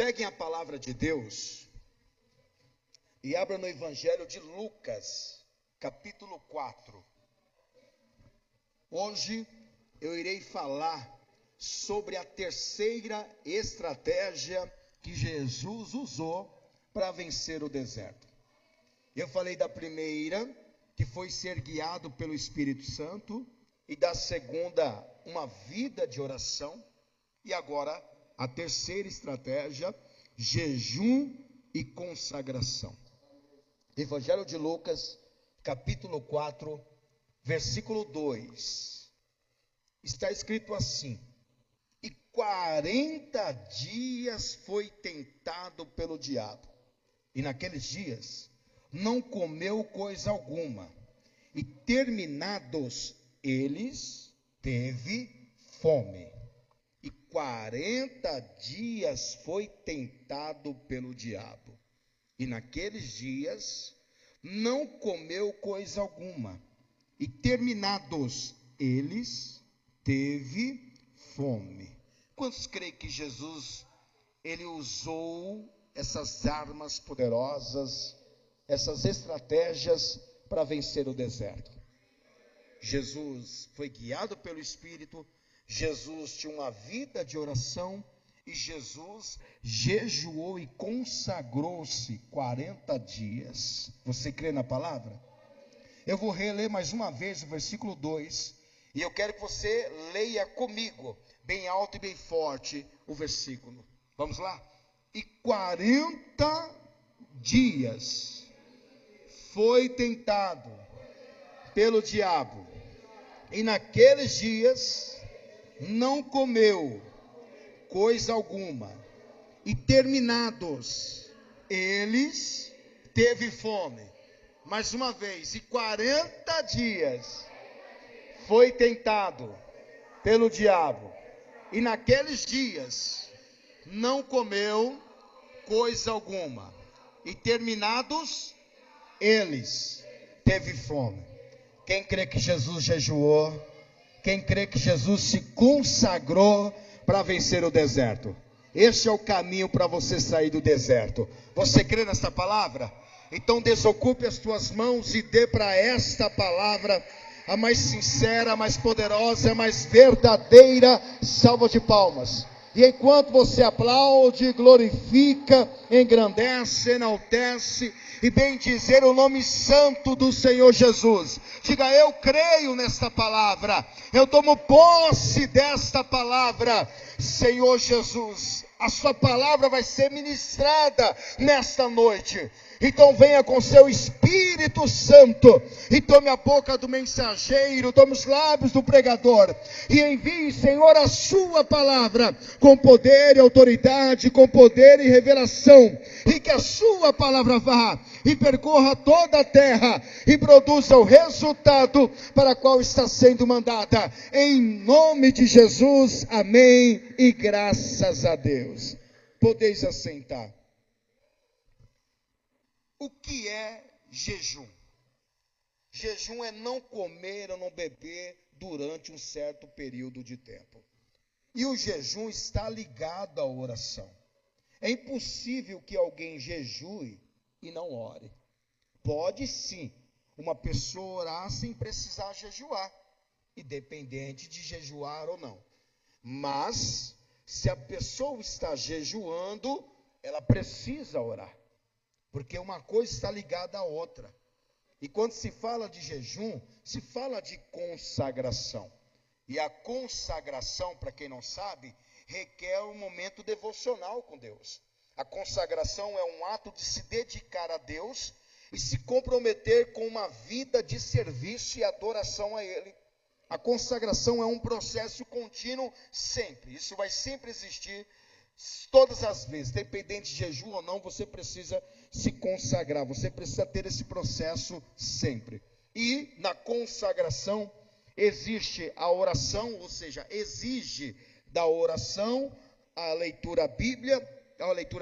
Peguem a palavra de Deus e abram no Evangelho de Lucas, capítulo 4. Hoje eu irei falar sobre a terceira estratégia que Jesus usou para vencer o deserto. Eu falei da primeira, que foi ser guiado pelo Espírito Santo, e da segunda, uma vida de oração, e agora a terceira estratégia, jejum e consagração. Evangelho de Lucas, capítulo 4, versículo 2. Está escrito assim: e 40 dias foi tentado pelo diabo, e naqueles dias não comeu coisa alguma, e terminados eles, teve fome. E 40 dias foi tentado pelo diabo, e naqueles dias não comeu coisa alguma, e terminados eles, teve fome. Quantos creem que Jesus, ele usou essas armas poderosas, essas estratégias para vencer o deserto? Jesus foi guiado pelo Espírito, Jesus tinha uma vida de oração, e Jesus jejuou e consagrou-se 40 dias. Você crê na palavra? Eu vou reler mais uma vez o versículo 2, e eu quero que você leia comigo, bem alto e bem forte, o versículo. Vamos lá? E 40 dias foi tentado pelo diabo, e naqueles dias não comeu coisa alguma, e terminados eles, teve fome. Mais uma vez, e 40 dias foi tentado pelo diabo, e naqueles dias não comeu coisa alguma, e terminados eles, teve fome. Quem crê que Jesus jejuou? Quem crê que Jesus se consagrou para vencer o deserto? Este é o caminho para você sair do deserto. Você crê nessa palavra? Então desocupe as tuas mãos e dê para esta palavra a mais sincera, a mais poderosa, a mais verdadeira salva de palmas. E enquanto você aplaude, glorifica, engrandece, enaltece e bem dizer o nome santo do Senhor Jesus, diga: eu creio nesta palavra, eu tomo posse desta palavra. Senhor Jesus, a sua palavra vai ser ministrada nesta noite. Então venha com seu Espírito Santo e tome a boca do mensageiro, tome os lábios do pregador e envie, Senhor, a sua palavra com poder e autoridade, com poder e revelação, e que a sua palavra vá e percorra toda a terra e produza o resultado para qual está sendo mandada. Em nome de Jesus, amém e graças a Deus. Podeis assentar. O que é jejum? Jejum é não comer ou não beber durante um certo período de tempo. E o jejum está ligado à oração. É impossível que alguém jejue e não ore. Pode sim uma pessoa orar sem precisar jejuar, independente de jejuar ou não. Mas se a pessoa está jejuando, ela precisa orar. Porque uma coisa está ligada à outra. E quando se fala de jejum, se fala de consagração. E a consagração, para quem não sabe, requer um momento devocional com Deus. A consagração é um ato de se dedicar a Deus e se comprometer com uma vida de serviço e adoração a Ele. A consagração é um processo contínuo sempre. Isso vai sempre existir. Todas as vezes, independente de jejum ou não, você precisa se consagrar, você precisa ter esse processo sempre. E na consagração existe a oração, ou seja, exige da oração a leitura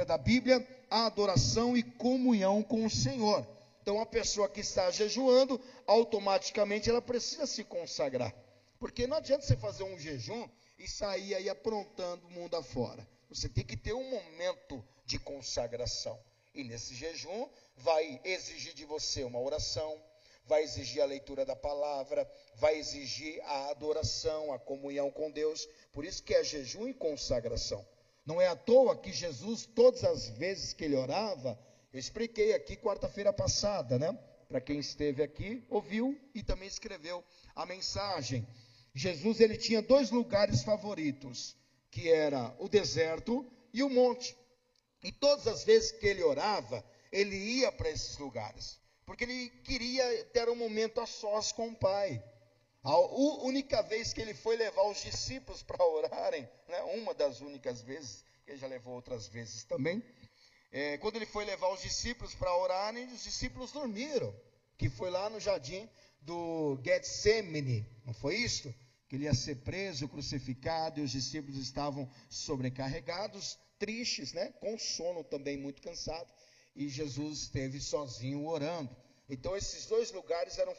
da Bíblia, a adoração e comunhão com o Senhor. Então a pessoa que está jejuando, automaticamente ela precisa se consagrar. Porque não adianta você fazer um jejum e sair aí aprontando o mundo afora. Você tem que ter um momento de consagração. E nesse jejum vai exigir de você uma oração, vai exigir a leitura da palavra, vai exigir a adoração, a comunhão com Deus. Por isso que é jejum e consagração. Não é à toa que Jesus, todas as vezes que ele orava, eu expliquei aqui quarta-feira passada, né? Para quem esteve aqui, ouviu e também escreveu a mensagem. Jesus, ele tinha 2 lugares favoritos, que era o deserto e o monte. E todas as vezes que ele orava, ele ia para esses lugares, porque ele queria ter um momento a sós com o Pai. A única vez que ele foi levar os discípulos para orarem, né, uma das únicas vezes, ele já levou outras vezes também, quando ele foi levar os discípulos para orarem, os discípulos dormiram, que foi lá no jardim do Getsemane, não foi isso? Que ele ia ser preso, crucificado, e os discípulos estavam sobrecarregados, tristes, né? Com sono também, muito cansado, e Jesus esteve sozinho orando. Então esses 2 lugares eram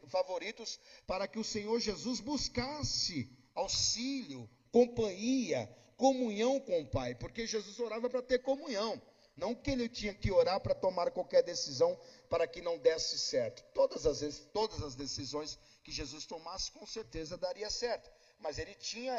favoritos para que o Senhor Jesus buscasse auxílio, companhia, comunhão com o Pai, porque Jesus orava para ter comunhão, não que ele tinha que orar para tomar qualquer decisão para que não desse certo. Todas as decisões que Jesus tomasse, com certeza daria certo, mas ele tinha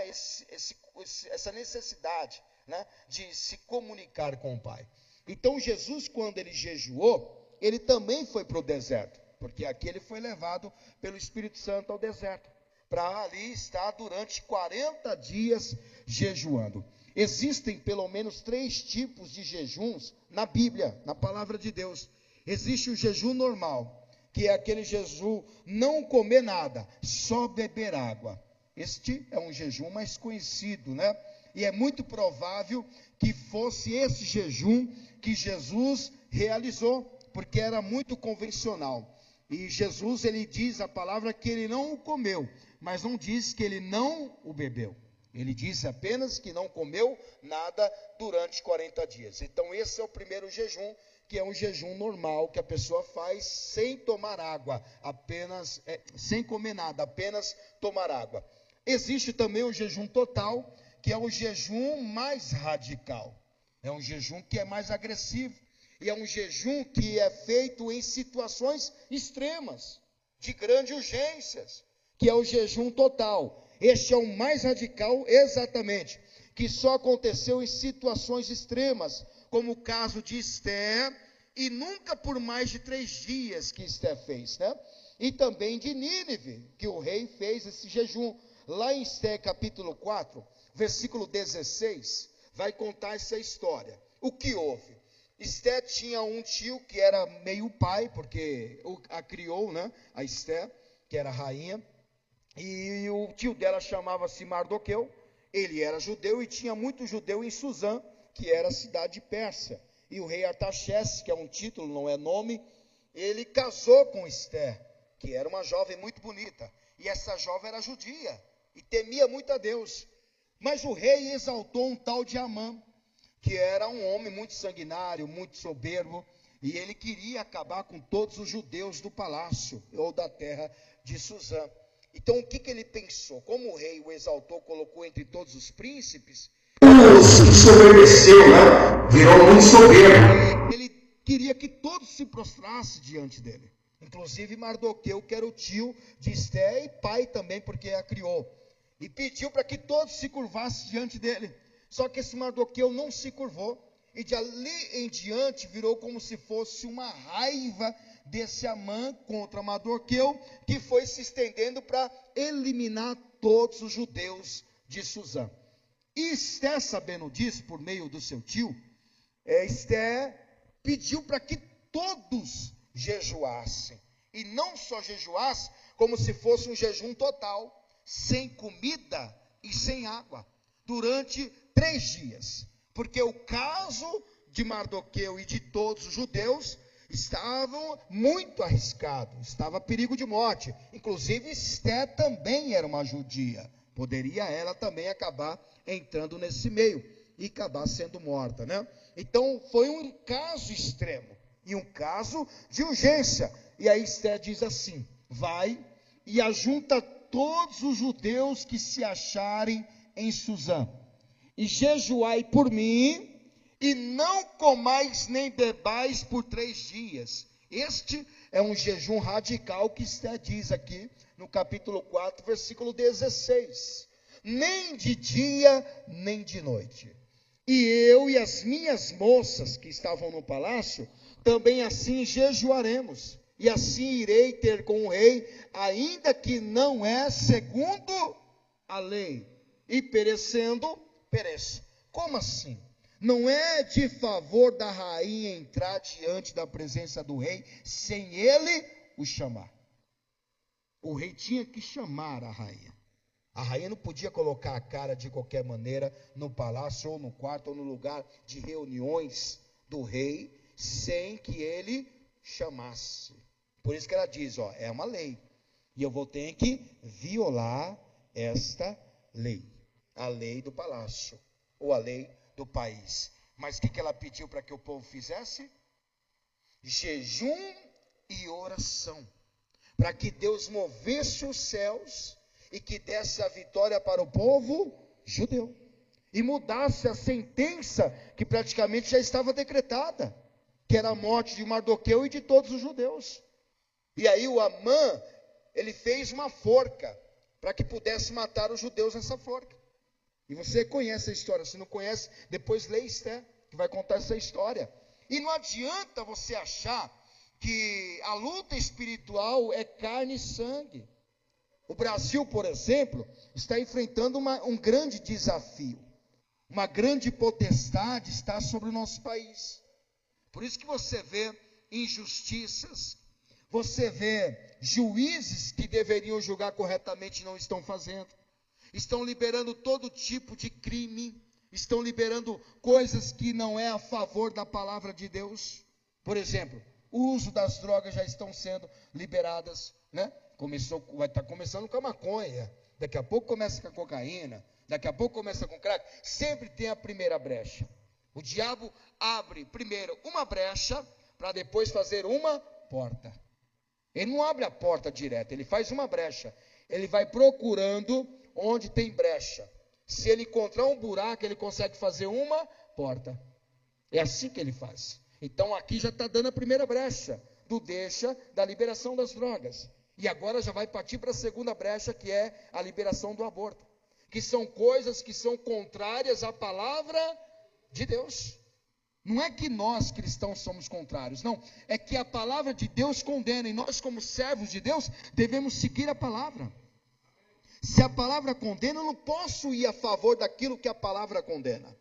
essa necessidade, né, de se comunicar com o Pai. Então Jesus, quando ele jejuou, ele também foi para o deserto, porque aqui ele foi levado pelo Espírito Santo ao deserto, para ali estar durante 40 dias jejuando. Existem pelo menos 3 tipos de jejuns na Bíblia, na palavra de Deus. Existe o jejum normal, que é aquele jejum não comer nada, só beber água. Este é um jejum mais conhecido, né? E é muito provável que fosse esse jejum que Jesus realizou, porque era muito convencional. E Jesus, ele diz a palavra que ele não o comeu, mas não diz que ele não o bebeu. Ele disse apenas que não comeu nada durante 40 dias. Então esse é o primeiro jejum, que é um jejum normal, que a pessoa faz sem tomar água, apenas sem comer nada, apenas tomar água. Existe também o jejum total, que é o jejum mais radical. É um jejum que é mais agressivo. E é um jejum que é feito em situações extremas, de grandes urgências, que é o jejum total. Este é o mais radical, exatamente, que só aconteceu em situações extremas, como o caso de Esther, e nunca por mais de 3 dias que Esther fez, né? E também de Nínive, que o rei fez esse jejum. Lá em Esther capítulo 4, versículo 16, vai contar essa história. O que houve? Esther tinha um tio que era meio pai, porque a criou, né? A Esther, que era rainha, e o tio dela chamava-se Mardoqueu. Ele era judeu e tinha muito judeu em Suzã, que era a cidade de Pérsia. E o rei Artaxerxes, que é um título, não é nome, ele casou com Esther, que era uma jovem muito bonita. E essa jovem era judia e temia muito a Deus. Mas o rei exaltou um tal de Amã, que era um homem muito sanguinário, muito soberbo, e ele queria acabar com todos os judeus do palácio ou da terra de Suzã. Então o que ele pensou? Como o rei o exaltou, colocou entre todos os príncipes, se ensoberbeceu, né? Virou muito soberbo. Ele queria que todos se prostrassem diante dele, inclusive Mardoqueu, que era o tio de Esther e pai também, porque a criou, e pediu para que todos se curvassem diante dele. Só que esse Mardoqueu não se curvou, e de ali em diante virou como se fosse uma raiva desse Amã contra Mardoqueu, que foi se estendendo para eliminar todos os judeus de Suzã. E Esther, sabendo disso, por meio do seu tio, Esther pediu para que todos jejuassem, e não só jejuassem, como se fosse um jejum total, sem comida e sem água, durante 3 dias, porque o caso de Mardoqueu e de todos os judeus estavam muito arriscados, estava a perigo de morte. Inclusive Esther também era uma judia, poderia ela também acabar entrando nesse meio e acabar sendo morta, né? Então foi um caso extremo e um caso de urgência. E aí Esther diz assim: vai e ajunta todos os judeus que se acharem em Suzã, e jejuai por mim, e não comais nem bebais por 3 dias. Este é um jejum radical que Esté diz aqui no capítulo 4, versículo 16. Nem de dia, nem de noite. E eu e as minhas moças que estavam no palácio, também assim jejuaremos. E assim irei ter com o rei, ainda que não é segundo a lei. E perecendo, pereço. Como assim? Não é de favor da rainha entrar diante da presença do rei, sem ele o chamar. O rei tinha que chamar a rainha. A rainha não podia colocar a cara de qualquer maneira no palácio, ou no quarto, ou no lugar de reuniões do rei, sem que ele chamasse. Por isso que ela diz, é uma lei. E eu vou ter que violar esta lei. A lei do palácio, ou a lei do país. Mas o que ela pediu para que o povo fizesse? Jejum e oração. Para que Deus movesse os céus e que desse a vitória para o povo judeu. E mudasse a sentença que praticamente já estava decretada, que era a morte de Mardoqueu e de todos os judeus. E aí o Amã, ele fez uma forca, para que pudesse matar os judeus nessa forca. E você conhece a história, se não conhece, depois lê Esté, que vai contar essa história. E não adianta você achar que a luta espiritual é carne e sangue. O Brasil, por exemplo, está enfrentando um grande desafio. Uma grande potestade está sobre o nosso país. Por isso que você vê injustiças, você vê juízes que deveriam julgar corretamente e não estão fazendo. Estão liberando todo tipo de crime, estão liberando coisas que não é a favor da palavra de Deus. Por exemplo, o uso das drogas já estão sendo liberadas, né? Vai estar começando com a maconha, daqui a pouco começa com a cocaína, daqui a pouco começa com crack. Sempre tem a primeira brecha. O diabo abre primeiro uma brecha, para depois fazer uma porta. Ele não abre a porta direto, ele faz uma brecha. Ele vai procurando onde tem brecha. Se ele encontrar um buraco, ele consegue fazer uma porta. É assim que ele faz. Então aqui já está dando a primeira brecha do da liberação das drogas. E agora já vai partir para a segunda brecha, que é a liberação do aborto. Que são coisas que são contrárias à palavra de Deus. Não é que nós cristãos somos contrários, não. É que a palavra de Deus condena, e nós como servos de Deus devemos seguir a palavra. Se a palavra condena, eu não posso ir a favor daquilo que a palavra condena.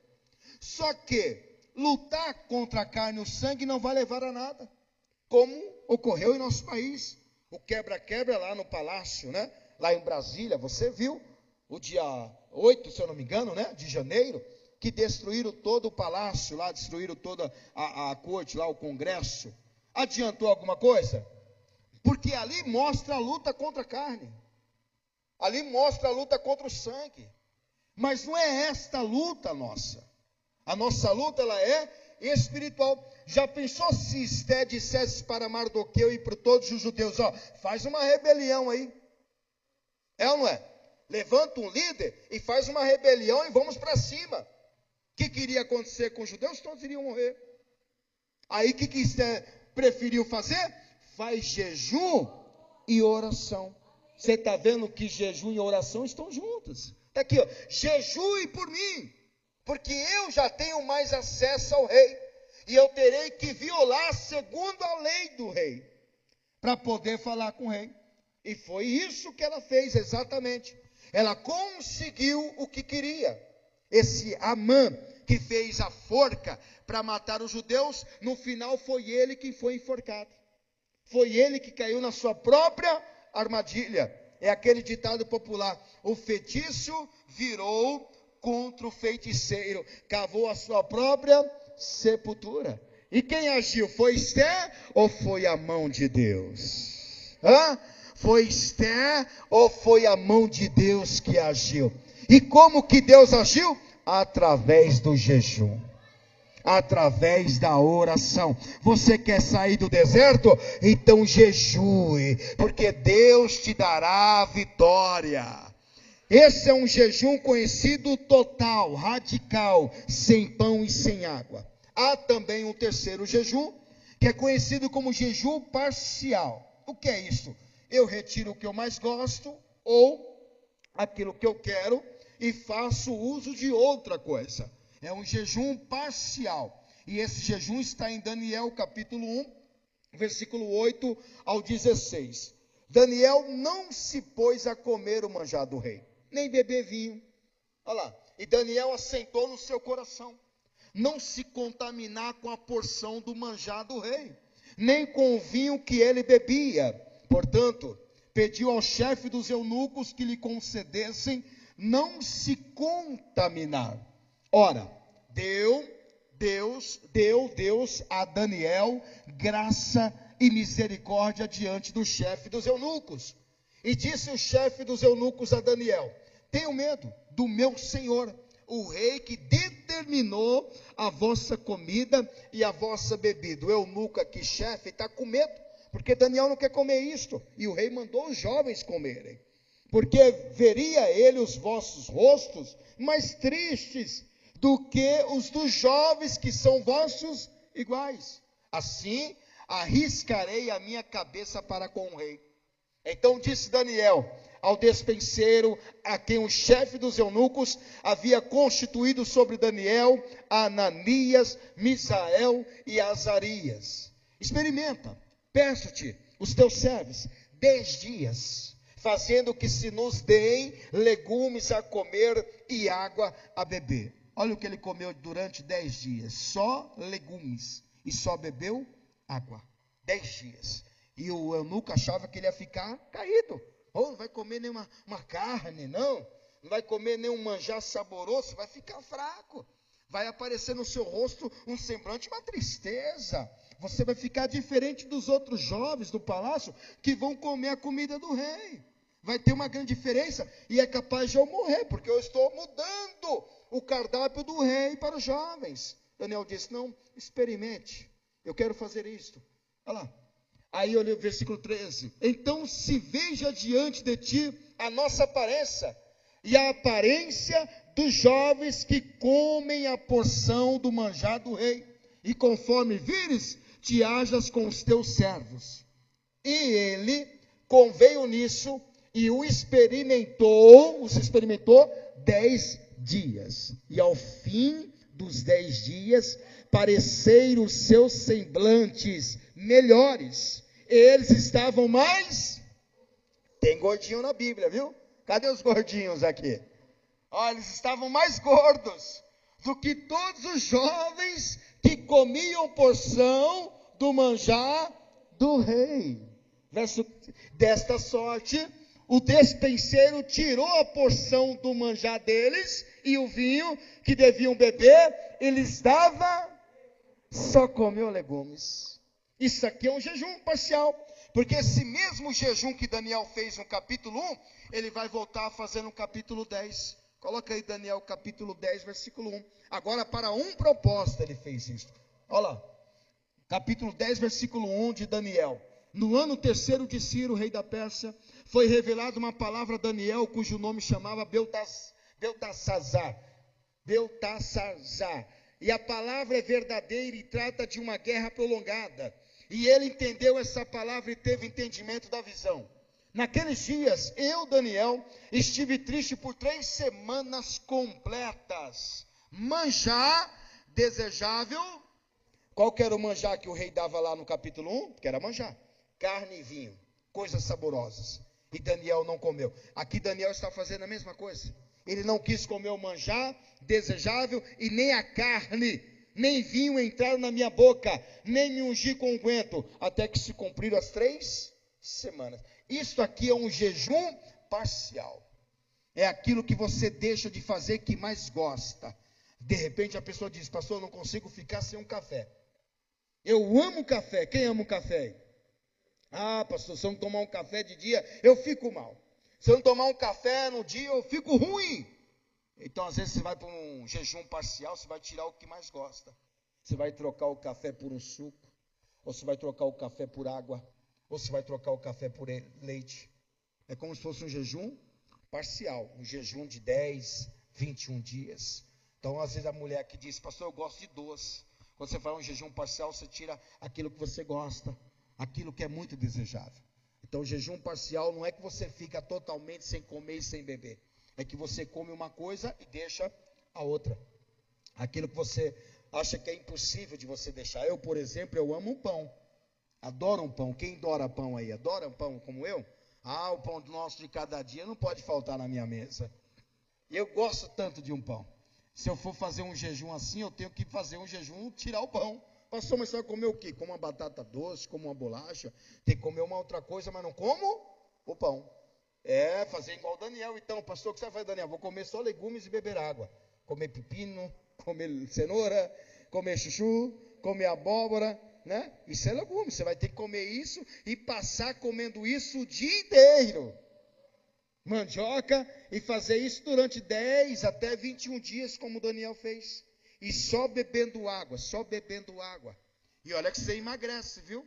Só que lutar contra a carne e o sangue não vai levar a nada, como ocorreu em nosso país. O quebra-quebra lá no palácio, né? Lá em Brasília, você viu o dia 8, se eu não me engano, né? De janeiro, que destruíram todo o palácio lá, destruíram toda a corte lá, o congresso. Adiantou alguma coisa? Porque ali mostra a luta contra a carne. Ali mostra a luta contra o sangue. Mas não é esta luta nossa. A nossa luta, ela é espiritual. Já pensou se Esté dissesse para Mardoqueu e para todos os judeus, faz uma rebelião aí. É ou não é? Levanta um líder e faz uma rebelião e vamos para cima. O que iria acontecer com os judeus? Todos iriam morrer. Aí o que Esté preferiu fazer? Faz jejum e oração. Você está vendo que jejum e oração estão juntas. Está aqui, jejue por mim, porque eu já tenho mais acesso ao rei, e eu terei que violar segundo a lei do rei, para poder falar com o rei. E foi isso que ela fez exatamente. Ela conseguiu o que queria. Esse Amã, que fez a forca para matar os judeus, no final foi ele que foi enforcado. Foi ele que caiu na sua própria armadilha. É aquele ditado popular: o feitiço virou contra o feiticeiro, cavou a sua própria sepultura. E quem agiu? Foi Esté ou foi a mão de Deus? Foi Esté ou foi a mão de Deus que agiu? E como que Deus agiu? Através do jejum, através da oração. Você quer sair do deserto? Então jejue, porque Deus te dará a vitória. Esse é um jejum conhecido total, radical, sem pão e sem água. Há também um terceiro jejum, que é conhecido como jejum parcial. O que é isso? Eu retiro o que eu mais gosto, ou aquilo que eu quero, e faço uso de outra coisa. É um jejum parcial. E esse jejum está em Daniel capítulo 1, versículo 8 ao 16. Daniel não se pôs a comer o manjar do rei, nem beber vinho. Olha lá. E Daniel assentou no seu coração não se contaminar com a porção do manjar do rei, nem com o vinho que ele bebia. Portanto, pediu ao chefe dos eunucos que lhe concedessem não se contaminar. Ora, Deus a Daniel graça e misericórdia diante do chefe dos eunucos. E disse o chefe dos eunucos a Daniel: tenho medo do meu senhor, o rei, que determinou a vossa comida e a vossa bebida. O eunuco aqui, chefe, está com medo, porque Daniel não quer comer isto, e o rei mandou os jovens comerem, porque veria ele os vossos rostos mais tristes do que os dos jovens que são vossos iguais. Assim, arriscarei a minha cabeça para com o rei. Então disse Daniel ao despenseiro, a quem o chefe dos eunucos havia constituído sobre Daniel, Ananias, Misael e Azarias: experimenta, peço-te, os teus servos, 10 dias, fazendo que se nos deem legumes a comer e água a beber. Olha o que ele comeu durante 10 dias, só legumes, e só bebeu água, 10 dias. E o eunuco achava que ele ia ficar caído. Não vai comer nenhuma carne, não vai comer nenhum manjar saboroso, vai ficar fraco. Vai aparecer no seu rosto um semblante, uma tristeza. Você vai ficar diferente dos outros jovens do palácio que vão comer a comida do rei. Vai ter uma grande diferença e é capaz de eu morrer, porque eu estou mudando o cardápio do rei para os jovens. Daniel disse: não, experimente, eu quero fazer isto. Olha lá. Aí olha o versículo 13. Então se veja diante de ti a nossa aparência e a aparência dos jovens que comem a porção do manjar do rei. E conforme vires, te hajas com os teus servos. E ele conveio nisso e os experimentou 10 dias. E ao fim dos 10 dias, pareceram os seus semblantes melhores. Eles estavam mais... Tem gordinho na Bíblia, viu? Cadê os gordinhos aqui? Olha, eles estavam mais gordos do que todos os jovens que comiam porção do manjar do rei. Desta sorte, o despenseiro tirou a porção do manjar deles e o vinho que deviam beber, eles davam, só comeu legumes. Isso aqui é um jejum parcial, porque esse mesmo jejum que Daniel fez no capítulo 1, ele vai voltar a fazer no capítulo 10. Coloca aí Daniel capítulo 10, versículo 1. Agora para um propósito ele fez isso. Olha lá, capítulo 10, versículo 1 de Daniel. No ano terceiro de Ciro, rei da Pérsia, foi revelada uma palavra a Daniel, cujo nome chamava Beltesazar. E a palavra é verdadeira e trata de uma guerra prolongada. E ele entendeu essa palavra e teve entendimento da visão. Naqueles dias, eu, Daniel, estive triste por 3 semanas completas. Manjar desejável. Qual que era o manjar que o rei dava lá no capítulo 1? Que era manjar. Carne e vinho, coisas saborosas. E Daniel não comeu. Aqui Daniel está fazendo a mesma coisa. Ele não quis comer o manjar desejável e nem a carne, nem vinho entraram na minha boca, nem me ungi com unguento, até que se cumpriram as 3 semanas. Isso aqui é um jejum parcial. É aquilo que você deixa de fazer que mais gosta. De repente a pessoa diz: pastor, eu não consigo ficar sem um café. Eu amo café. Quem ama o café? Ah, pastor, se eu não tomar um café de dia, eu fico mal. Se eu não tomar um café no dia, eu fico ruim. Então, às vezes, você vai para um jejum parcial, você vai tirar o que mais gosta. Você vai trocar o café por um suco, ou você vai trocar o café por água, ou você vai trocar o café por leite. É como se fosse um jejum parcial, um jejum de 10, 21 dias. Então, às vezes a mulher que diz, pastor, eu gosto de doce. Quando você faz um jejum parcial, você tira aquilo que você gosta, aquilo que é muito desejável. Então, o jejum parcial não é que você fica totalmente sem comer e sem beber. É que você come uma coisa e deixa a outra. Aquilo que você acha que é impossível de você deixar. Eu, por exemplo, eu amo um pão. Adoro um pão. Quem adora pão aí? Adora um pão como eu? Ah, o pão nosso de cada dia não pode faltar na minha mesa. Eu gosto tanto de um pão. Se eu for fazer um jejum assim, eu tenho que fazer um jejum, tirar o pão. Pastor, mas você vai comer o quê? Como uma batata doce, como uma bolacha. Tem que comer uma outra coisa, mas não como o pão. É, fazer igual o Daniel. Então, pastor, o que você vai fazer, Daniel? Vou comer só legumes e beber água. Comer pepino, comer cenoura, comer chuchu, comer abóbora, né? Isso é legume. Você vai ter que comer isso e passar comendo isso o dia inteiro. Mandioca, e fazer isso durante 10 até 21 dias, como o Daniel fez. E só bebendo água, só bebendo água. E olha que você emagrece, viu?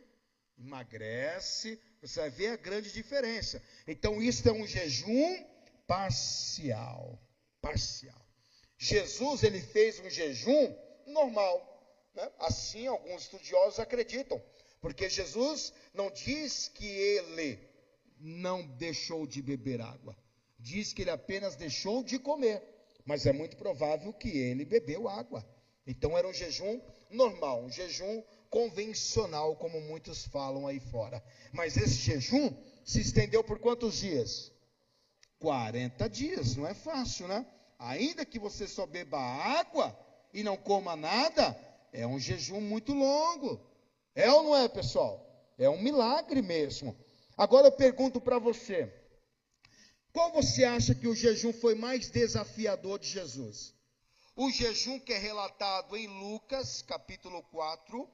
Emagrece, você vai ver a grande diferença. Então, isso é um jejum parcial. Parcial. Jesus, ele fez um jejum normal, né? Assim, alguns estudiosos acreditam. Porque Jesus não diz que ele não deixou de beber água. Diz que ele apenas deixou de comer. Mas é muito provável que ele bebeu água. Então era um jejum normal, um jejum convencional, como muitos falam aí fora. Mas esse jejum se estendeu por quantos dias? 40 dias, não é fácil, né? Ainda que você só beba água e não coma nada, é um jejum muito longo. É ou não é, pessoal? É um milagre mesmo. Agora eu pergunto para você, qual você acha que o jejum foi mais desafiador de Jesus? O jejum que é relatado em Lucas, capítulo 4,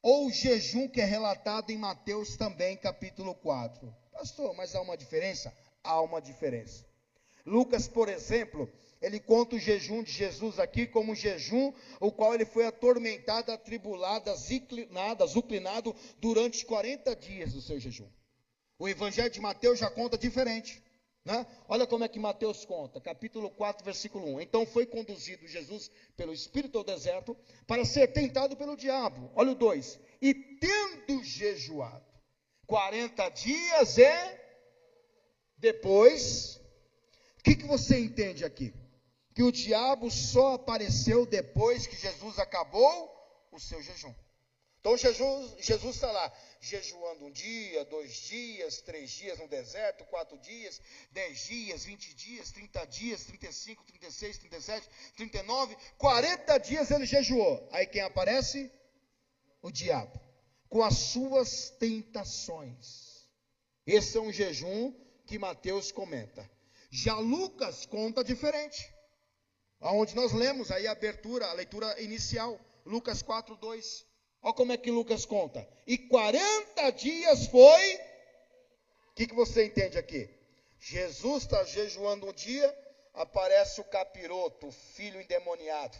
ou o jejum que é relatado em Mateus também, capítulo 4? Pastor, mas há uma diferença? Há uma diferença. Lucas, por exemplo, ele conta o jejum de Jesus aqui como um jejum, o qual ele foi atormentado, atribulado, azucrinado durante 40 dias do seu jejum. O evangelho de Mateus já conta diferente, né? Olha como é que Mateus conta, capítulo 4, versículo 1. Então foi conduzido Jesus pelo Espírito ao deserto para ser tentado pelo diabo. Olha o 2. E tendo jejuado 40 dias depois, o que você entende aqui? Que o diabo só apareceu depois que Jesus acabou o seu jejum. Então Jesus está lá, jejuando 1 dia, 2 dias, 3 dias no deserto, 4 dias, 10 dias, 20 dias, 30 dias, 35, 36, 37, 39, 40 dias ele jejuou. Aí quem aparece? O diabo, com as suas tentações. Esse é um jejum que Mateus comenta. Já Lucas conta diferente. Onde nós lemos aí a leitura inicial, Lucas 4, 2. Olha como é que Lucas conta. E 40 dias foi. O que você entende aqui? Jesus está jejuando um dia, aparece o capiroto, o filho endemoniado,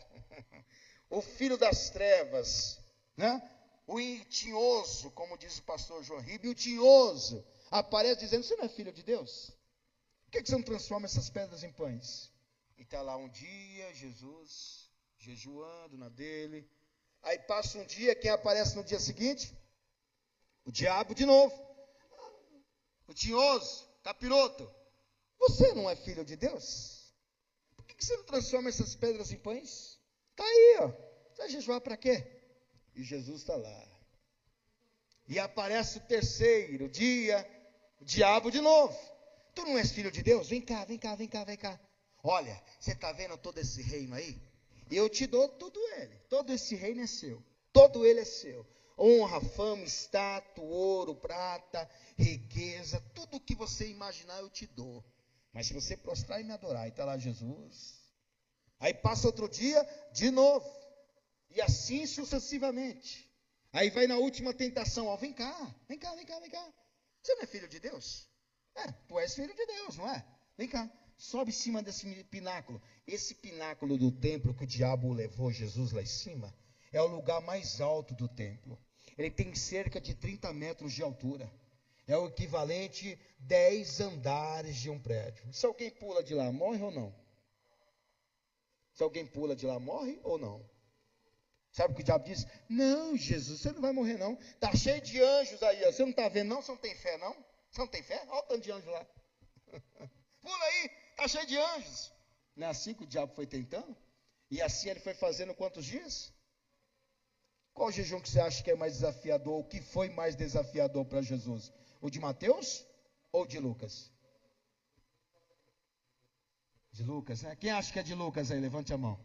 o filho das trevas, né? O tinhoso, como diz o pastor João Ribe, o tinhoso aparece dizendo: você não é filho de Deus? Por que você não transforma essas pedras em pães? E está lá um dia, Jesus jejuando na dele. Aí passa um dia, quem aparece no dia seguinte? O diabo de novo. O tinhoso, capiroto. Você não é filho de Deus? Por que você não transforma essas pedras em pães? Está aí, ó. Você vai jejuar para quê? E Jesus está lá. E aparece o terceiro dia, o diabo de novo. Tu não és filho de Deus? Vem cá, vem cá, vem cá, vem cá. Olha, você está vendo todo esse reino aí? Eu te dou tudo ele. Todo esse reino é seu. Todo ele é seu. Honra, fama, status, ouro, prata, riqueza. Tudo o que você imaginar eu te dou. Mas se você prostrar e me adorar, aí está lá Jesus. Aí passa outro dia, de novo. E assim sucessivamente. Aí vai na última tentação. Ó, vem cá, vem cá, vem cá, vem cá. Você não é filho de Deus? Tu és filho de Deus, não é? Vem cá. Sobe em cima desse pináculo. Esse pináculo do templo que o diabo levou Jesus lá em cima, é o lugar mais alto do templo. Ele tem cerca de 30 metros de altura. É o equivalente 10 andares de um prédio. Se alguém pula de lá, morre ou não? Se alguém pula de lá, morre ou não? Sabe o que o diabo diz? Não, Jesus, você não vai morrer não. Está cheio de anjos aí, ó. Você não está vendo não? Você não tem fé não? Você não tem fé? Olha o tanto de anjo lá. Pula aí, está cheio de anjos. Não é assim que o diabo foi tentando? E assim ele foi fazendo quantos dias? Qual jejum que você acha que é mais desafiador? O que foi mais desafiador para Jesus? O de Mateus ou de Lucas? De Lucas, né? Quem acha que é de Lucas aí? Levante a mão.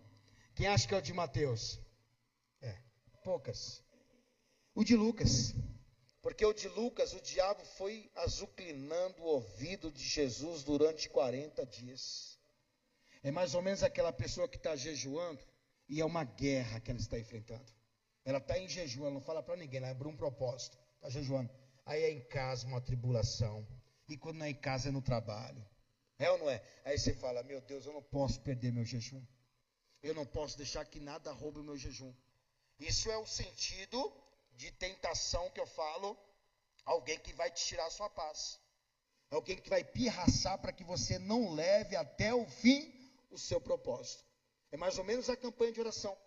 Quem acha que é o de Mateus? Poucas. O de Lucas. Porque o de Lucas, o diabo foi azucrinando o ouvido de Jesus durante 40 dias. É mais ou menos aquela pessoa que está jejuando e é uma guerra que ela está enfrentando. Ela está em jejum, ela não fala para ninguém, ela abre um propósito, está jejuando. Aí é em casa uma tribulação, e quando não é em casa é no trabalho. É ou não é? Aí você fala, meu Deus, eu não posso perder meu jejum. Eu não posso deixar que nada roube o meu jejum. Isso é o sentido de tentação que eu falo, alguém que vai te tirar a sua paz. Alguém que vai pirraçar para que você não leve até o fim o seu propósito. É mais ou menos a campanha de oração.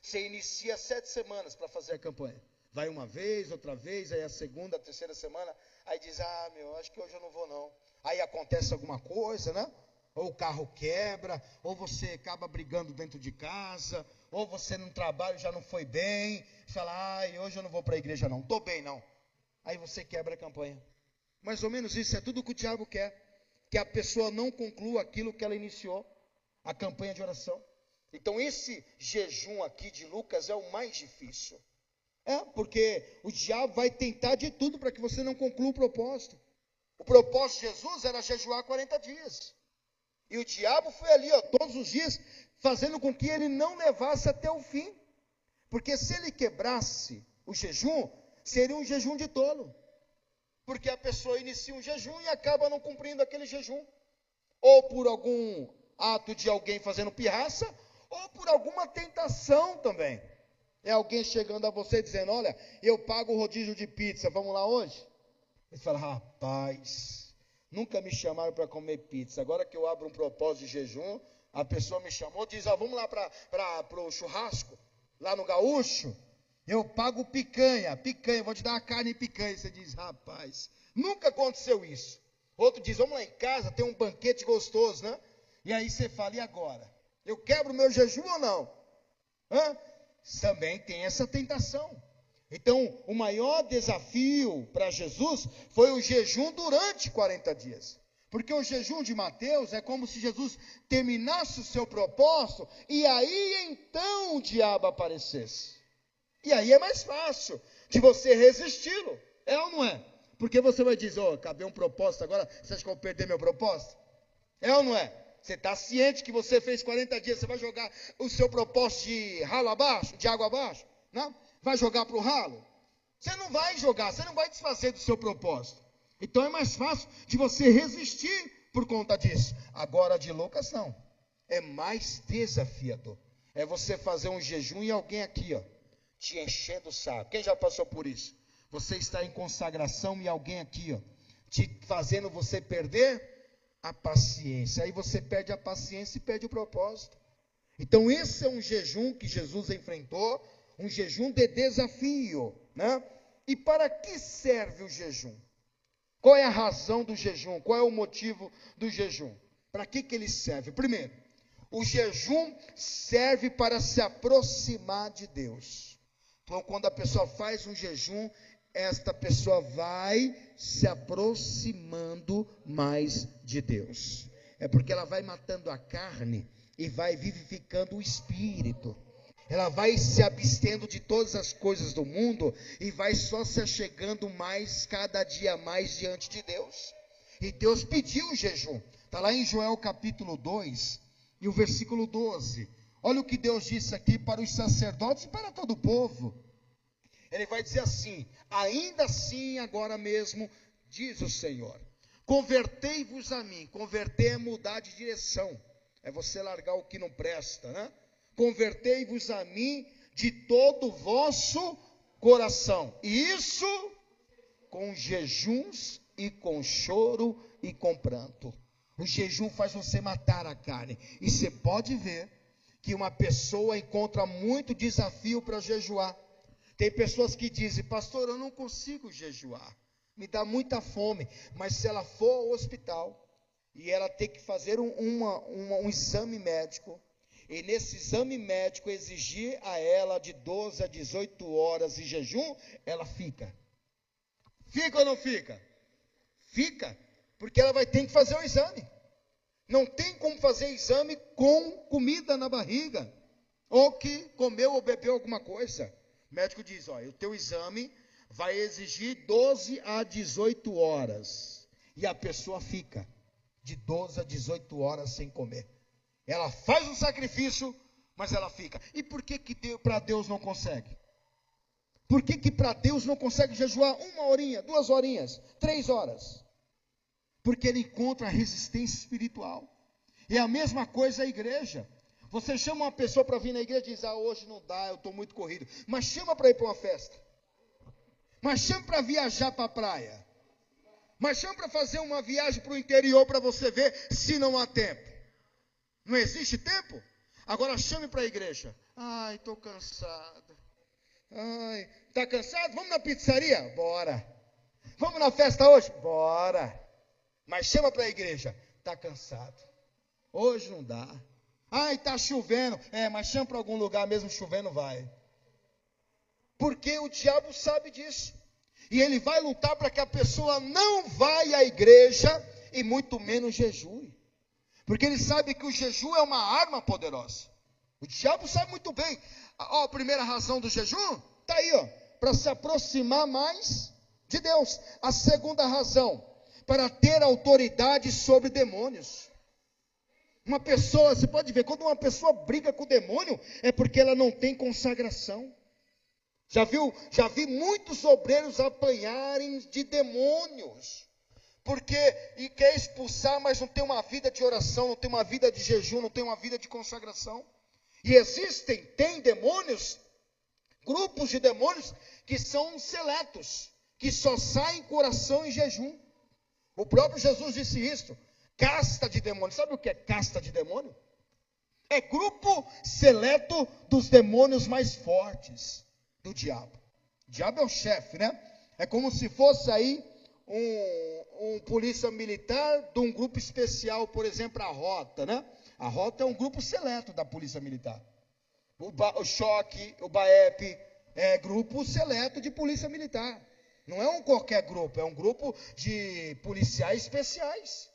Você inicia 7 semanas para fazer a campanha. Vai uma vez, outra vez, aí a segunda, a terceira semana, aí diz, acho que hoje eu não vou não. Aí acontece alguma coisa, né? Ou o carro quebra, ou você acaba brigando dentro de casa, ou você no trabalho já não foi bem, fala, hoje eu não vou para a igreja não, estou bem não. Aí você quebra a campanha. Mais ou menos isso, é tudo o que o diabo quer. Que a pessoa não conclua aquilo que ela iniciou, a campanha de oração. Então esse jejum aqui de Lucas é o mais difícil. Porque o diabo vai tentar de tudo para que você não conclua o propósito. O propósito de Jesus era jejuar 40 dias. E o diabo foi ali, todos os dias, fazendo com que ele não levasse até o fim. Porque se ele quebrasse o jejum, seria um jejum de tolo. Porque a pessoa inicia um jejum e acaba não cumprindo aquele jejum. Ou por algum ato de alguém fazendo pirraça, ou por alguma tentação também. É alguém chegando a você dizendo, olha, eu pago o rodízio de pizza, vamos lá hoje? Você fala, rapaz, nunca me chamaram para comer pizza. Agora que eu abro um propósito de jejum, a pessoa me chamou, diz, vamos lá para o churrasco, lá no Gaúcho. Eu pago picanha, vou te dar uma carne e picanha. Você diz, rapaz, nunca aconteceu isso. Outro diz, vamos lá em casa, tem um banquete gostoso, né? E aí você fala, e agora? Eu quebro o meu jejum ou não? Também tem essa tentação. Então, o maior desafio para Jesus foi o jejum durante 40 dias. Porque o jejum de Mateus é como se Jesus terminasse o seu propósito e aí então o diabo aparecesse. E aí é mais fácil de você resisti-lo. É ou não é? Porque você vai dizer, acabei um propósito agora, você acha que eu vou perder meu propósito? É ou não é? Você está ciente que você fez 40 dias, você vai jogar o seu propósito de ralo abaixo, de água abaixo? Não? Vai jogar para o ralo? Você não vai jogar, você não vai desfazer do seu propósito. Então é mais fácil de você resistir por conta disso. Agora de Lucas não. É mais desafiador. É você fazer um jejum e alguém aqui, te enchendo o saco. Quem já passou por isso? Você está em consagração e alguém aqui, te fazendo você perder a paciência. Aí você perde a paciência e perde o propósito. Então esse é um jejum que Jesus enfrentou, um jejum de desafio, né? E para que serve o jejum? Qual é a razão do jejum? Qual é o motivo do jejum? Para que ele serve? Primeiro, o jejum serve para se aproximar de Deus. Então, quando a pessoa faz um jejum, esta pessoa vai se aproximando mais de Deus. É porque ela vai matando a carne e vai vivificando o espírito. Ela vai se abstendo de todas as coisas do mundo e vai só se achegando mais, cada dia mais diante de Deus. E Deus pediu o jejum. Está lá em Joel capítulo 2 e o versículo 12. Olha o que Deus disse aqui para os sacerdotes e para todo o povo. Ele vai dizer assim, ainda assim agora mesmo, diz o Senhor, convertei-vos a mim. Converter é mudar de direção, é você largar o que não presta, né? Convertei-vos a mim de todo o vosso coração. E isso com jejuns e com choro e com pranto. O jejum faz você matar a carne. E você pode ver que uma pessoa encontra muito desafio para jejuar. Tem pessoas que dizem: pastor, eu não consigo jejuar, me dá muita fome. Mas se ela for ao hospital e ela tem que fazer um exame médico, e nesse exame médico exigir a ela de 12 a 18 horas de jejum, ela fica. Fica ou não fica? Fica, porque ela vai ter que fazer o exame. Não tem como fazer exame com comida na barriga, ou que comeu ou bebeu alguma coisa. O médico diz: olha, o teu exame vai exigir 12 a 18 horas. E a pessoa fica de 12 a 18 horas sem comer. Ela faz um sacrifício, mas ela fica. E por que para Deus não consegue? Por que para Deus não consegue jejuar 1 horinha, 2 horinhas, 3 horas? Porque ele encontra resistência espiritual. E a mesma coisa a igreja. Você chama uma pessoa para vir na igreja e diz: ah, hoje não dá, eu estou muito corrido. Mas chama para ir para uma festa. Mas chama para viajar para a praia. Mas chama para fazer uma viagem para o interior para você ver se não há tempo. Não existe tempo? Agora chame para a igreja. Ai, estou cansado. Ai, está cansado? Vamos na pizzaria? Bora. Vamos na festa hoje? Bora. Mas chama para a igreja. Está cansado. Hoje não dá. Ai, está chovendo. Mas chama para algum lugar, mesmo chovendo vai. Porque o diabo sabe disso. E ele vai lutar para que a pessoa não vá à igreja e muito menos jejue. Porque ele sabe que o jejum é uma arma poderosa. O diabo sabe muito bem. A primeira razão do jejum está aí, para se aproximar mais de Deus. A segunda razão, para ter autoridade sobre demônios. Uma pessoa, você pode ver, quando uma pessoa briga com o demônio, é porque ela não tem consagração. Já vi muitos obreiros apanharem de demônios, porque quer expulsar, mas não tem uma vida de oração, não tem uma vida de jejum, não tem uma vida de consagração. E tem demônios, grupos de demônios que são seletos, que só saem com oração e jejum. O próprio Jesus disse isso: casta de demônios. Sabe o que é casta de demônio? É grupo seleto dos demônios mais fortes do diabo. O diabo é o chefe, né? É como se fosse aí um polícia militar de um grupo especial, por exemplo, a Rota, né? A Rota é um grupo seleto da polícia militar. O Choque, o BAEP, é grupo seleto de polícia militar. Não é um qualquer grupo, é um grupo de policiais especiais.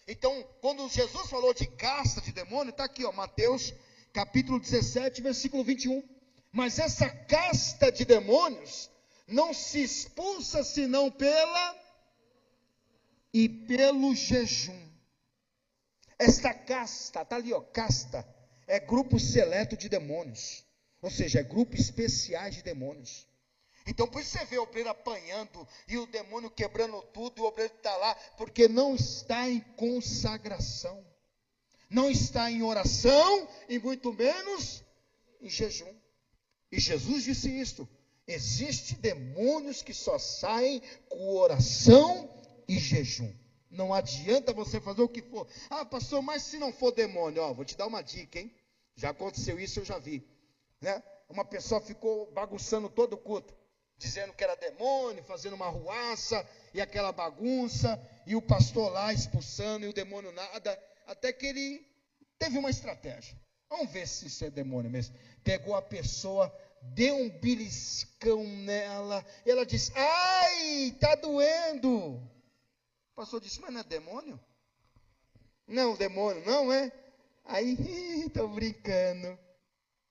Então, quando Jesus falou de casta de demônio, está aqui, Mateus capítulo 17, versículo 21. Mas essa casta de demônios não se expulsa senão pelo jejum. Esta casta, está ali, casta, é grupo seleto de demônios. Ou seja, é grupo especiais de demônios. Então, por isso você vê o obreiro apanhando e o demônio quebrando tudo, e o obreiro está lá, porque não está em consagração, não está em oração, e muito menos em jejum. E Jesus disse isto: existem demônios que só saem com oração e jejum. Não adianta você fazer o que for. Ah, pastor, mas se não for demônio, vou te dar uma dica, hein? Já aconteceu isso, eu já vi, né? Uma pessoa ficou bagunçando todo o culto, dizendo que era demônio, fazendo uma ruaça, e aquela bagunça, e o pastor lá expulsando, e o demônio nada, até que ele teve uma estratégia. Vamos ver se isso é demônio mesmo. Pegou a pessoa, deu um beliscão nela, e ela disse: ai, está doendo. O pastor disse: mas não é demônio? Não, demônio, não é? Aí, estou brincando.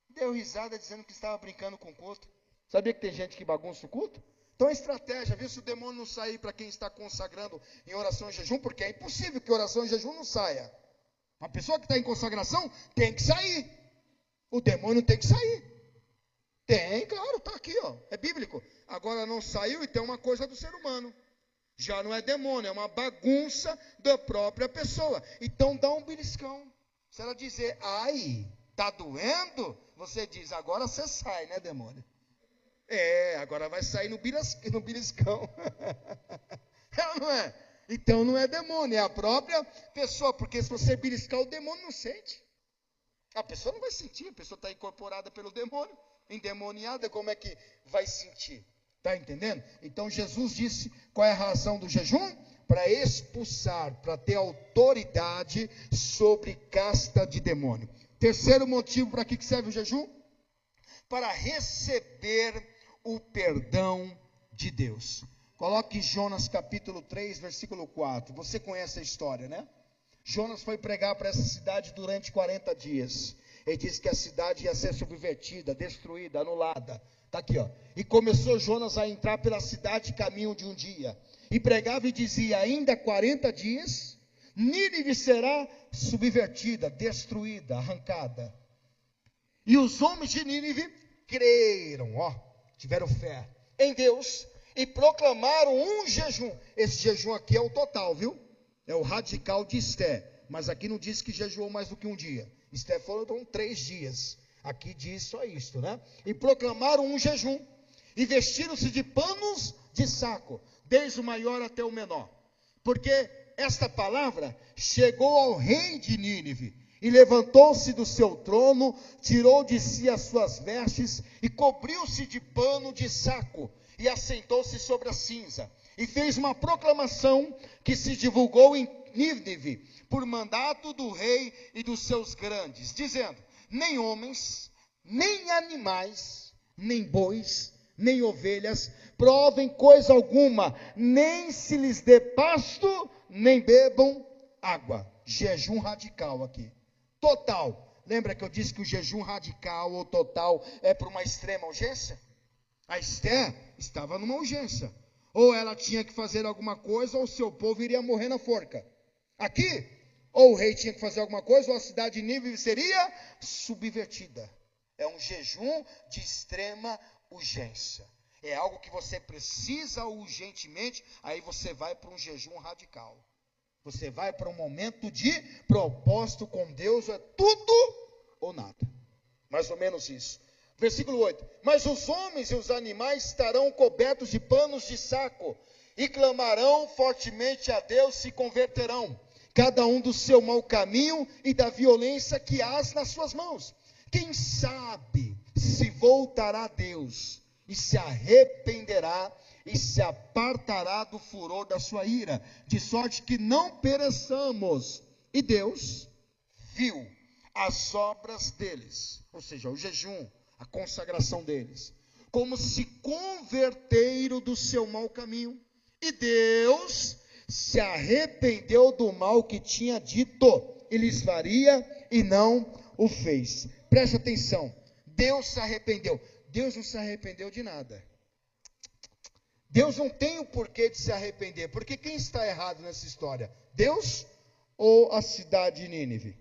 Deu risada dizendo que estava brincando com o culto. Sabia que tem gente que bagunça o culto? Então a estratégia, viu, se o demônio não sair para quem está consagrando em oração e jejum, porque é impossível que oração e jejum não saia. Uma pessoa que está em consagração tem que sair. O demônio tem que sair. Tem, claro, está aqui, é bíblico. Agora não saiu, então é uma coisa do ser humano. Já não é demônio, é uma bagunça da própria pessoa. Então dá um beliscão. Se ela dizer: ai, está doendo, você diz: agora você sai, né, demônio? Agora vai sair no beliscão. É ou não é? Então não é demônio, é a própria pessoa, porque se você beliscar, o demônio não sente. A pessoa não vai sentir, a pessoa está incorporada pelo demônio, endemoniada, como é que vai sentir? Está entendendo? Então Jesus disse, qual é a razão do jejum? Para expulsar, para ter autoridade sobre casta de demônio. Terceiro motivo para que serve o jejum? Para receber o perdão de Deus. Coloque Jonas capítulo 3, versículo 4. Você conhece a história, né? Jonas foi pregar para essa cidade durante 40 dias. Ele disse que a cidade ia ser subvertida, destruída, anulada. Está aqui, ó. E começou Jonas a entrar pela cidade caminho de um dia. E pregava e dizia, ainda 40 dias, Nínive será subvertida, destruída, arrancada. E os homens de Nínive creram, tiveram fé em Deus e proclamaram um jejum. Esse jejum aqui é o total, viu? É o radical de Esté, mas aqui não diz que jejuou mais do que um dia. Esté foram 3 dias. Aqui diz só isto, né? E proclamaram um jejum. E vestiram-se de panos de saco, desde o maior até o menor. Porque esta palavra chegou ao rei de Nínive. E levantou-se do seu trono, tirou de si as suas vestes e cobriu-se de pano de saco. E assentou-se sobre a cinza. E fez uma proclamação que se divulgou em Nínive, por mandato do rei e dos seus grandes, dizendo, nem homens, nem animais, nem bois, nem ovelhas, provem coisa alguma, nem se lhes dê pasto, nem bebam água. Jejum radical aqui, total. Lembra que eu disse que o jejum radical ou total é para uma extrema urgência? A Esté estava numa urgência. Ou ela tinha que fazer alguma coisa, ou o seu povo iria morrer na forca. Aqui, ou o rei tinha que fazer alguma coisa, ou a cidade de Nínive seria subvertida. É um jejum de extrema urgência. É algo que você precisa urgentemente, aí você vai para um jejum radical. Você vai para um momento de propósito com Deus, é tudo ou nada. Mais ou menos isso. Versículo 8, mas os homens e os animais estarão cobertos de panos de saco, e clamarão fortemente a Deus, se converterão, cada um do seu mau caminho e da violência que há nas suas mãos. Quem sabe se voltará a Deus, e se arrependerá, e se apartará do furor da sua ira, de sorte que não pereçamos. E Deus viu as obras deles, ou seja, o jejum, a consagração deles, como se converteram do seu mau caminho, e Deus se arrependeu do mal que tinha dito, e lhes faria, e não o fez. Preste atenção, Deus se arrependeu. Deus não se arrependeu de nada. Deus não tem o porquê de se arrepender, porque quem está errado nessa história? Deus ou a cidade de Nínive?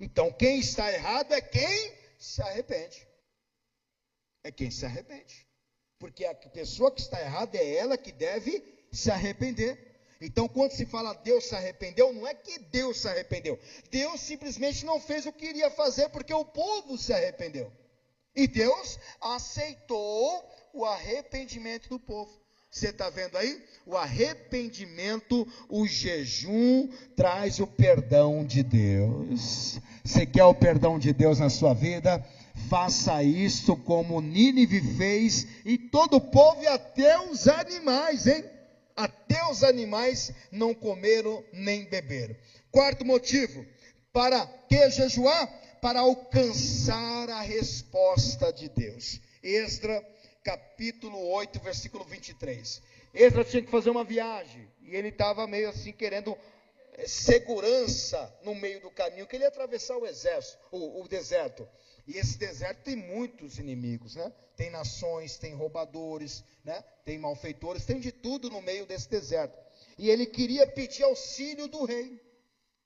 Então quem está errado é quem se arrepende. É quem se arrepende. Porque a pessoa que está errada é ela que deve se arrepender. Então quando se fala Deus se arrependeu, não é que Deus se arrependeu. Deus simplesmente não fez o que iria fazer porque o povo se arrependeu. E Deus aceitou o arrependimento do povo. Você está vendo aí? O arrependimento, o jejum traz o perdão de Deus. Você quer o perdão de Deus na sua vida? Faça isso como Nínive fez, e todo o povo e até os animais, hein? Até os animais não comeram nem beberam. Quarto motivo, para que jejuar? Para alcançar a resposta de Deus. Esdras capítulo 8, versículo 23. Esdras tinha que fazer uma viagem, e ele estava meio assim querendo segurança no meio do caminho, que ele ia atravessar o deserto. E esse deserto tem muitos inimigos, né? Tem nações, tem roubadores, né? Tem malfeitores, tem de tudo no meio desse deserto. E ele queria pedir auxílio do rei,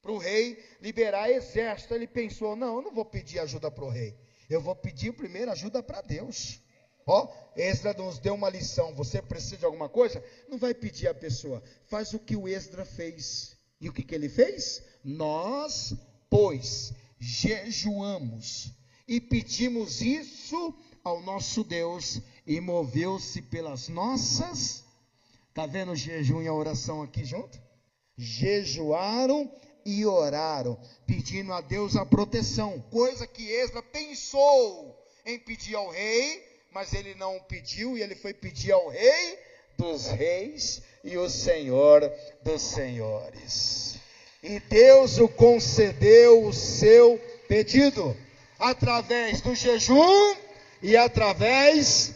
para o rei liberar exército. Ele pensou, não, eu não vou pedir ajuda para o rei, eu vou pedir primeiro ajuda para Deus. Esdras nos deu uma lição. Você precisa de alguma coisa? Não vai pedir a pessoa, faz o que o Esdras fez. E o que ele fez? Nós, pois, jejuamos e pedimos isso ao nosso Deus e moveu-se pelas nossas. Está vendo o jejum e a oração aqui junto? Jejuaram e oraram, pedindo a Deus a proteção, coisa que Esdras pensou em pedir ao rei, mas ele não pediu, e ele foi pedir ao rei dos reis e o Senhor dos senhores. E Deus o concedeu o seu pedido, através do jejum e através...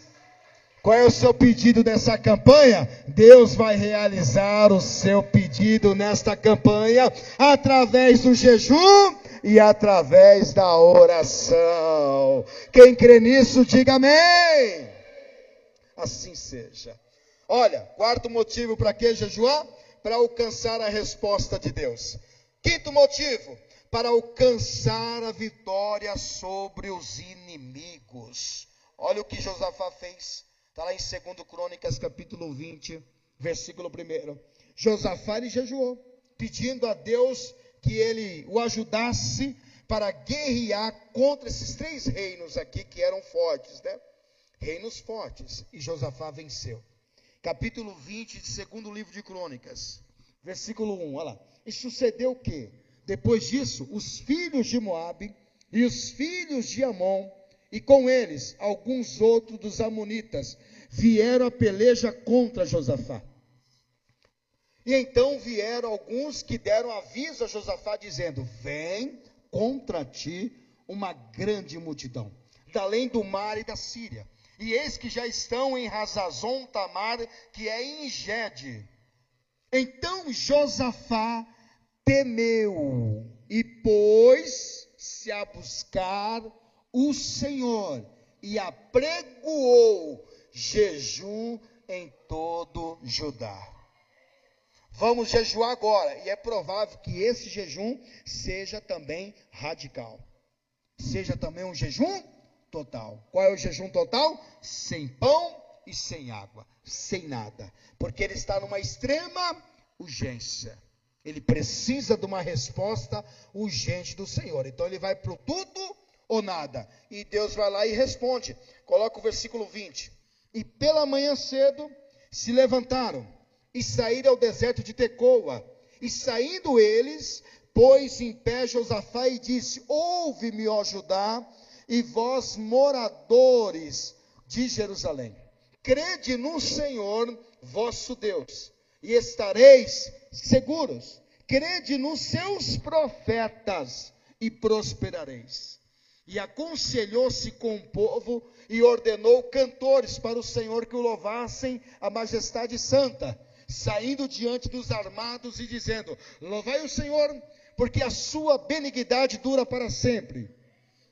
Qual é o seu pedido nessa campanha? Deus vai realizar o seu pedido nesta campanha, através do jejum e através da oração. Quem crê nisso, diga amém. Assim seja. Olha, quarto motivo para que jejuar? Para alcançar a resposta de Deus. Quinto motivo, para alcançar a vitória sobre os inimigos. Olha o que Josafá fez. Está lá em 2 Crônicas, capítulo 20, versículo 1. Josafá ele jejuou, pedindo a Deus que ele o ajudasse para guerrear contra esses três reinos aqui que eram fortes, né? Reinos fortes. E Josafá venceu. Capítulo 20 de 2º livro de Crônicas, versículo 1, olha lá. E sucedeu o quê? Depois disso, os filhos de Moabe e os filhos de Amon, e com eles alguns outros dos amonitas, vieram a peleja contra Josafá. E então vieram alguns que deram aviso a Josafá, dizendo: vem contra ti uma grande multidão, da além do mar e da Síria. E eis que já estão em Hazazon Tamar, que é em Gede. Então Josafá temeu e pôs-se a buscar o Senhor e apregoou jejum em todo Judá. Vamos jejuar agora, e é provável que esse jejum seja também radical, seja também um jejum total. Qual é o jejum total? Sem pão e sem água, sem nada, porque ele está numa extrema urgência. Ele precisa de uma resposta urgente do Senhor. Então ele vai para o tudo ou nada. E Deus vai lá e responde. Coloca o versículo 20. E pela manhã cedo se levantaram e saíram ao deserto de Tecoa. E saindo eles, pôs em pé Josafá e disse: ouve-me, ó Judá, e vós moradores de Jerusalém. Crede no Senhor vosso Deus, e estareis seguros. Crede nos seus profetas, e prosperareis. E aconselhou-se com o povo, e ordenou cantores para o Senhor que o louvassem a majestade santa, saindo diante dos armados e dizendo: louvai o Senhor, porque a sua benignidade dura para sempre.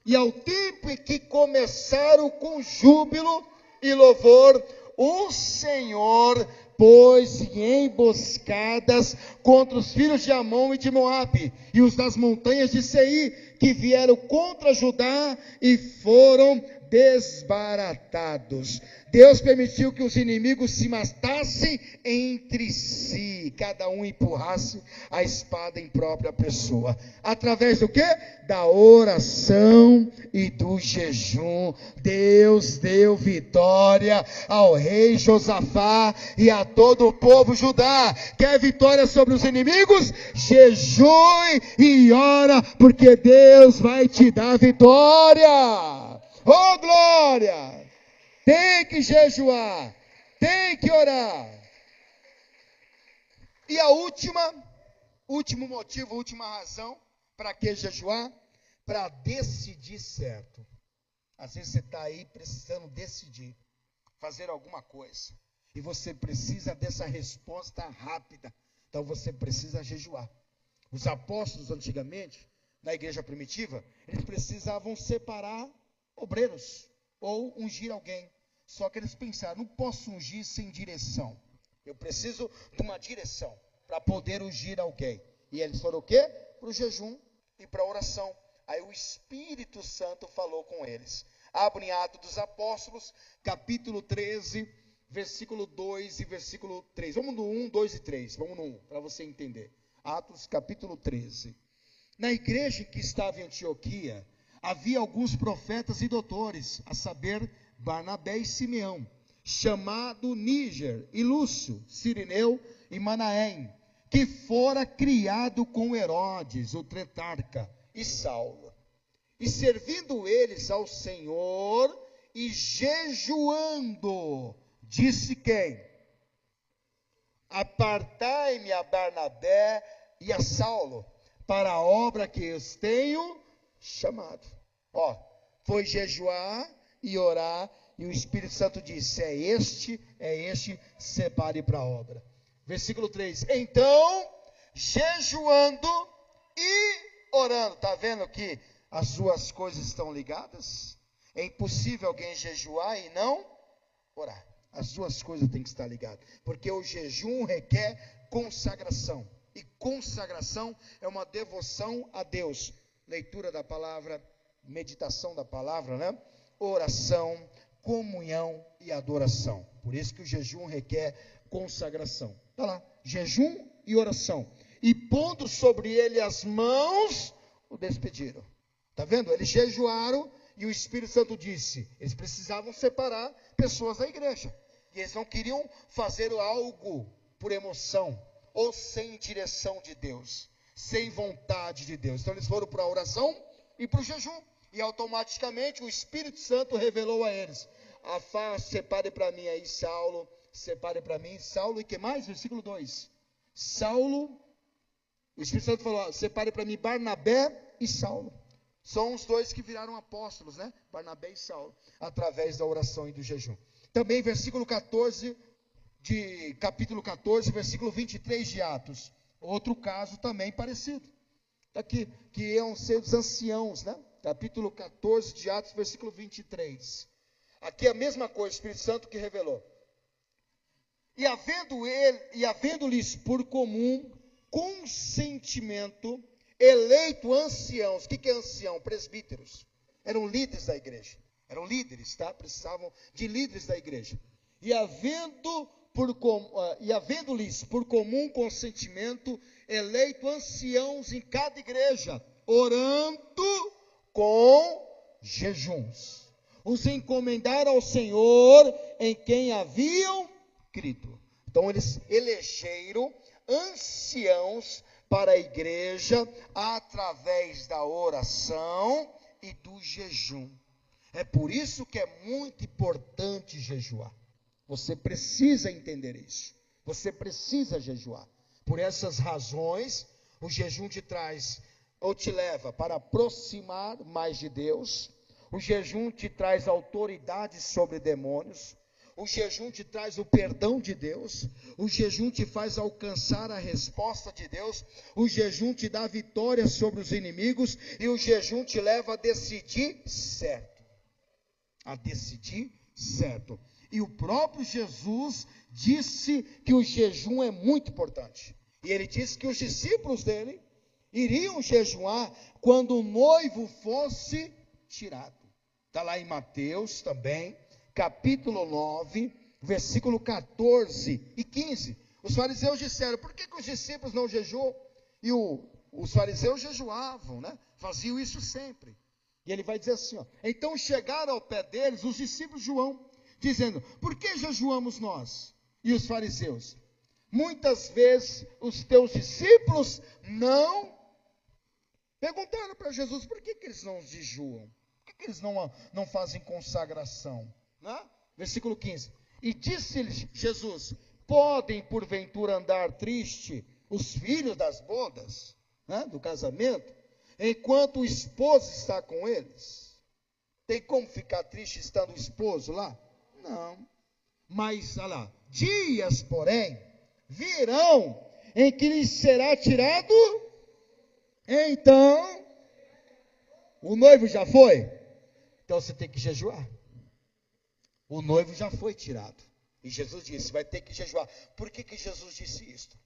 E ao tempo em que começaram com júbilo e louvor, o Senhor pôs em emboscadas contra os filhos de Amon e de Moabe, e os das montanhas de Seir, que vieram contra Judá e foram desbaratados. Deus permitiu que os inimigos se matassem entre si, cada um empurrasse a espada em própria pessoa. Através do quê? Da oração e do jejum. Deus deu vitória ao rei Josafá e a todo o povo Judá. Quer vitória sobre os inimigos? Jejue e ora, porque Deus vai te dar vitória. Oh, glória! Tem que jejuar, tem que orar. E a último motivo, última razão, para que jejuar? Para decidir certo. Às vezes você está aí precisando decidir, fazer alguma coisa, e você precisa dessa resposta rápida, então você precisa jejuar. Os apóstolos antigamente, na igreja primitiva, eles precisavam separar obreiros, ou ungir alguém. Só que eles pensaram: não posso ungir sem direção. Eu preciso de uma direção para poder ungir alguém. E eles foram o quê? Para o jejum e para a oração. Aí o Espírito Santo falou com eles. Abrem Atos dos Apóstolos, capítulo 13, versículo 2 e versículo 3. Vamos no 1, 2 e 3. Vamos no 1, para você entender. Atos, capítulo 13. Na igreja que estava em Antioquia, havia alguns profetas e doutores, a saber, Barnabé e Simeão, chamado Níger, e Lúcio, Cirineu e Manaém, que fora criado com Herodes, o tetrarca, e Saulo. E servindo eles ao Senhor e jejuando, disse quem? Apartai-me a Barnabé e a Saulo, para a obra que os tenho chamado. Foi jejuar e orar, e o Espírito Santo disse, é este, separe para a obra. Versículo 3, então, jejuando e orando, está vendo que as duas coisas estão ligadas? É impossível alguém jejuar e não orar. As duas coisas têm que estar ligadas, porque o jejum requer consagração, e consagração é uma devoção a Deus, leitura da palavra, meditação da palavra, né? Oração, comunhão e adoração. Por isso que o jejum requer consagração. Está lá, jejum e oração. E pondo sobre ele as mãos, o despediram. Está vendo? Eles jejuaram e o Espírito Santo disse, eles precisavam separar pessoas da igreja. E eles não queriam fazer algo por emoção, ou sem direção de Deus, sem vontade de Deus. Então eles foram para a oração e para o jejum. E automaticamente o Espírito Santo revelou a eles, separe para mim aí Saulo, separe para mim Saulo, e que mais? Versículo 2, Saulo, o Espírito Santo falou, separe para mim Barnabé e Saulo. São os dois que viraram apóstolos, né? Barnabé e Saulo, através da oração e do jejum. Também versículo 14, capítulo 14, versículo 23 de Atos. Outro caso também parecido. Aqui, que iam ser os anciãos, né? Capítulo 14 de Atos, versículo 23. Aqui a mesma coisa, o Espírito Santo que revelou. E havendo-lhes por comum consentimento, eleito anciãos. O que é ancião? Presbíteros. Eram líderes da igreja. Eram líderes, tá? Precisavam de líderes da igreja. E havendo-lhes por comum consentimento, eleito anciãos em cada igreja, orando com jejuns, os encomendaram ao Senhor em quem haviam crido. Então eles elegeram anciãos para a igreja através da oração e do jejum. É por isso que é muito importante jejuar. Você precisa entender isso. Você precisa jejuar. Por essas razões, o jejum te traz, ou te leva para aproximar mais de Deus. O jejum te traz autoridade sobre demônios. O jejum te traz o perdão de Deus. O jejum te faz alcançar a resposta de Deus. O jejum te dá vitória sobre os inimigos. E o jejum te leva a decidir certo. A decidir certo. E o próprio Jesus disse que o jejum é muito importante. E ele disse que os discípulos dele iriam jejuar quando o noivo fosse tirado. Está lá em Mateus também, capítulo 9, versículo 14 e 15. Os fariseus disseram, por que os discípulos não jejuam? E os fariseus jejuavam, né? Faziam isso sempre. E ele vai dizer assim, então chegaram ao pé deles os discípulos de João, dizendo, por que jejuamos nós? E os fariseus, muitas vezes os teus discípulos não perguntaram para Jesus, por que eles não jejuam? Por que eles não fazem consagração? Né? Versículo 15, e disse-lhes Jesus, podem porventura andar triste os filhos das bodas, né, do casamento, enquanto o esposo está com eles? Tem como ficar triste estando o esposo lá? Não. Mas, olha lá, dias, porém, virão em que lhes será tirado. Então, o noivo já foi? Então você tem que jejuar. O noivo já foi tirado. E Jesus disse, vai ter que jejuar. Por que Jesus disse isto?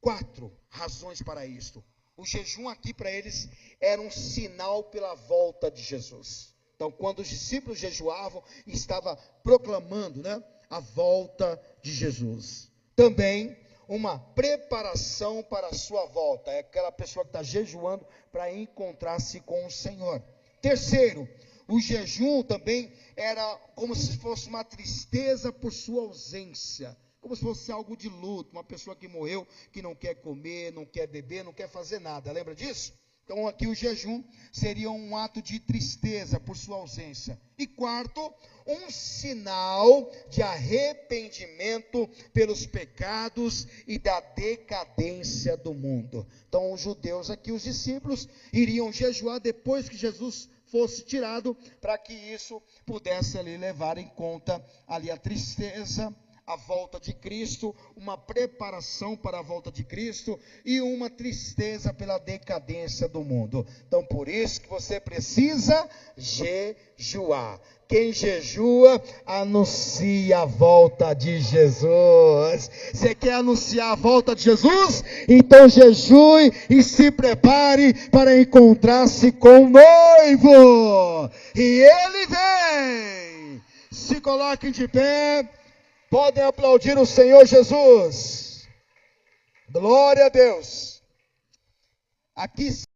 4 razões para isto. O jejum aqui para eles era um sinal pela volta de Jesus. Então, quando os discípulos jejuavam, estava proclamando, né, a volta de Jesus. Também uma preparação para a sua volta. É aquela pessoa que está jejuando para encontrar-se com o Senhor. Terceiro, O jejum também era como se fosse uma tristeza por sua ausência, como se fosse algo de luto, uma pessoa que morreu, que não quer comer, não quer beber, não quer fazer nada, lembra disso? Então aqui o jejum seria um ato de tristeza por sua ausência. E quarto, um sinal de arrependimento pelos pecados e da decadência do mundo. Então os judeus aqui, os discípulos, iriam jejuar depois que Jesus fosse tirado, para que isso pudesse ali levar em conta ali a tristeza, a volta de Cristo, uma preparação para a volta de Cristo e uma tristeza pela decadência do mundo. Então por isso que você precisa jejuar. Quem jejua, anuncia a volta de Jesus. Você quer anunciar a volta de Jesus? Então jejue e se prepare para encontrar-se com o noivo. E ele vem. Se coloquem de pé. Podem aplaudir o Senhor Jesus. Glória a Deus. Aqui